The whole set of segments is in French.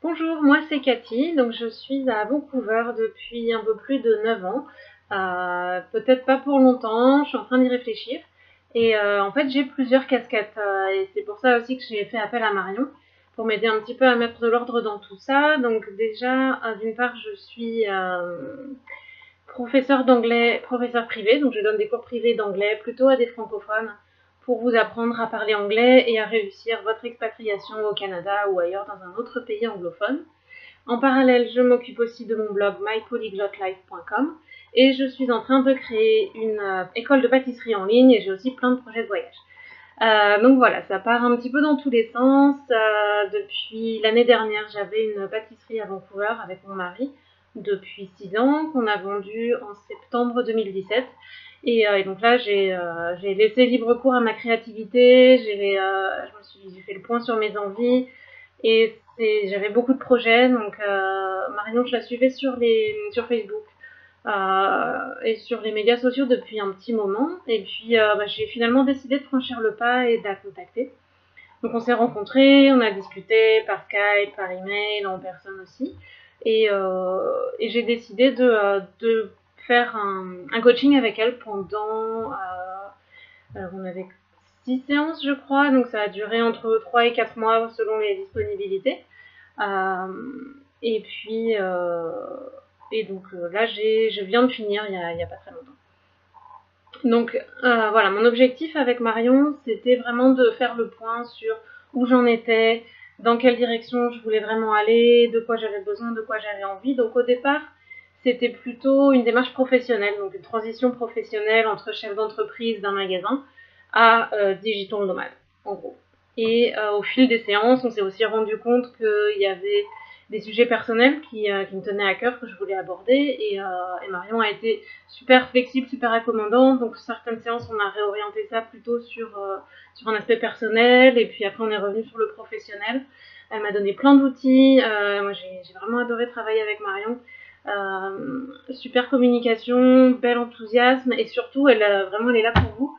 Bonjour, moi c'est Cathy, donc je suis à Vancouver depuis un peu plus de 9 ans. Peut-être pas pour longtemps, je suis en train d'y réfléchir. Et en fait j'ai plusieurs casquettes et c'est pour ça aussi que j'ai fait appel à Marion pour m'aider un petit peu à mettre de l'ordre dans tout ça. Donc déjà, d'une part je suis professeur d'anglais, professeur privé, donc je donne des cours privés d'anglais plutôt à des francophones pour vous apprendre à parler anglais et à réussir votre expatriation au Canada ou ailleurs dans un autre pays anglophone. En parallèle, je m'occupe aussi de mon blog mypolyglotlife.com et je suis en train de créer une école de pâtisserie en ligne et j'ai aussi plein de projets de voyage. Donc voilà, ça part un petit peu dans tous les sens. Depuis l'année dernière, j'avais une pâtisserie à Vancouver avec mon mari depuis 6 ans qu'on a vendue en septembre 2017. Et donc là, j'ai laissé libre cours à ma créativité, j'ai fait le point sur mes envies et j'avais beaucoup de projets. Donc Marion, je la suivais sur Facebook et sur les médias sociaux depuis un petit moment. Et puis j'ai finalement décidé de franchir le pas et de la contacter. Donc on s'est rencontrés, on a discuté par Skype, par email, en personne aussi. Et j'ai décidé de faire un coaching avec elle pendant... alors on avait 6 séances je crois, donc ça a duré entre 3 et 4 mois selon les disponibilités. Euh, et puis... et donc là, je viens de finir il y a pas très longtemps. Donc voilà, mon objectif avec Marion, c'était vraiment de faire le point sur où j'en étais, dans quelle direction je voulais vraiment aller, de quoi j'avais besoin, de quoi j'avais envie. Donc au départ, c'était plutôt une démarche professionnelle, donc une transition professionnelle entre chef d'entreprise d'un magasin à digital nomade, en gros. Et au fil des séances, on s'est aussi rendu compte qu'il y avait des sujets personnels qui me tenaient à cœur, que je voulais aborder. Et Marion a été super flexible, super accommodante. Donc certaines séances, on a réorienté ça plutôt sur un aspect personnel. Et puis après, on est revenu sur le professionnel. Elle m'a donné plein d'outils. Moi, j'ai vraiment adoré travailler avec Marion. Super communication, bel enthousiasme. Et surtout, elle est là pour vous.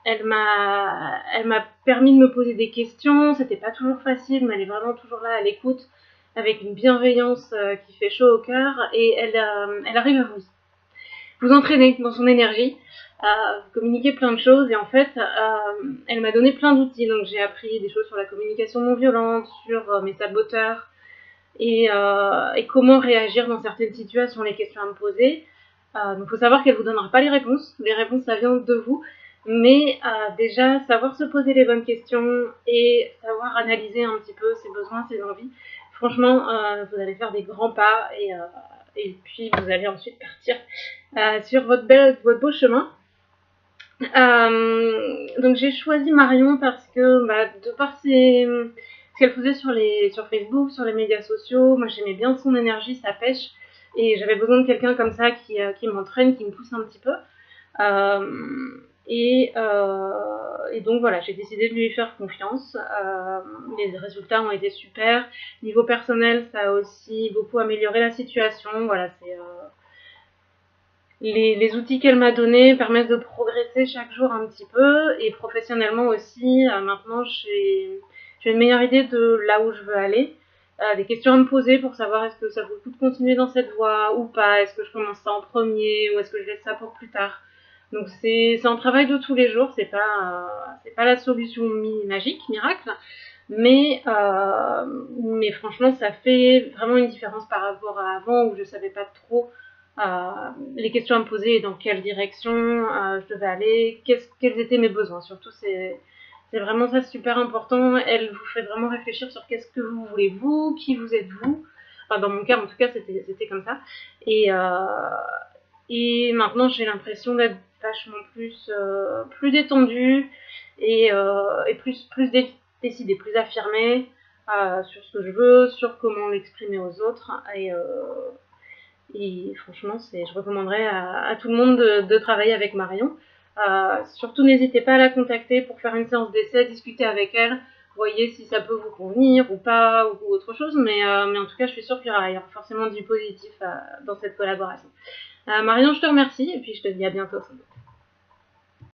Elle m'a permis de me poser des questions. C'était pas toujours facile, mais elle est vraiment toujours là à l'écoute, avec une bienveillance qui fait chaud au cœur. Et elle arrive à vous entraîner dans son énergie, communiquer plein de choses. Et en fait, elle m'a donné plein d'outils. Donc j'ai appris des choses sur la communication non violente, sur mes saboteurs et comment réagir dans certaines situations, les questions à me poser. Donc il faut savoir qu'elle ne vous donnera pas les réponses. Les réponses, ça vient de vous. Mais déjà, savoir se poser les bonnes questions et savoir analyser un petit peu ses besoins, ses envies. Franchement, vous allez faire des grands pas et puis vous allez ensuite partir sur votre beau chemin. Donc j'ai choisi Marion parce que de par ce qu'elle faisait sur Facebook, sur les médias sociaux, moi j'aimais bien son énergie, sa pêche, et j'avais besoin de quelqu'un comme ça qui m'entraîne, qui me pousse un petit peu. Et donc voilà, j'ai décidé de lui faire confiance. Les résultats ont été super. Niveau personnel, ça a aussi beaucoup amélioré la situation. Voilà, les outils qu'elle m'a donnés permettent de progresser chaque jour un petit peu, et professionnellement aussi. Maintenant, j'ai une meilleure idée de là où je veux aller. Des questions à me poser pour savoir est-ce que ça vaut le coup de continuer dans cette voie ou pas, est-ce que je commence ça en premier ou est-ce que je laisse ça pour plus tard. Donc c'est un travail de tous les jours, c'est pas la solution magique, miracle, mais franchement ça fait vraiment une différence par rapport à avant où je savais pas trop les questions à me poser et dans quelle direction je devais aller, quels étaient mes besoins. Surtout, c'est vraiment ça super important. Elle vous fait vraiment réfléchir sur qu'est-ce que vous voulez vous, qui vous êtes vous. Enfin, dans mon cas, en tout cas, c'était comme ça. Et maintenant, j'ai l'impression d'être vachement plus détendue et plus décidée, plus affirmée sur ce que je veux, sur comment l'exprimer aux autres. Et franchement, je recommanderais à tout le monde de travailler avec Marion. Surtout, n'hésitez pas à la contacter pour faire une séance d'essai, discuter avec elle, voyez si ça peut vous convenir ou pas, ou autre chose. Mais en tout cas, je suis sûre qu'il y aura forcément du positif dans cette collaboration. Marion, je te remercie et puis je te dis à bientôt.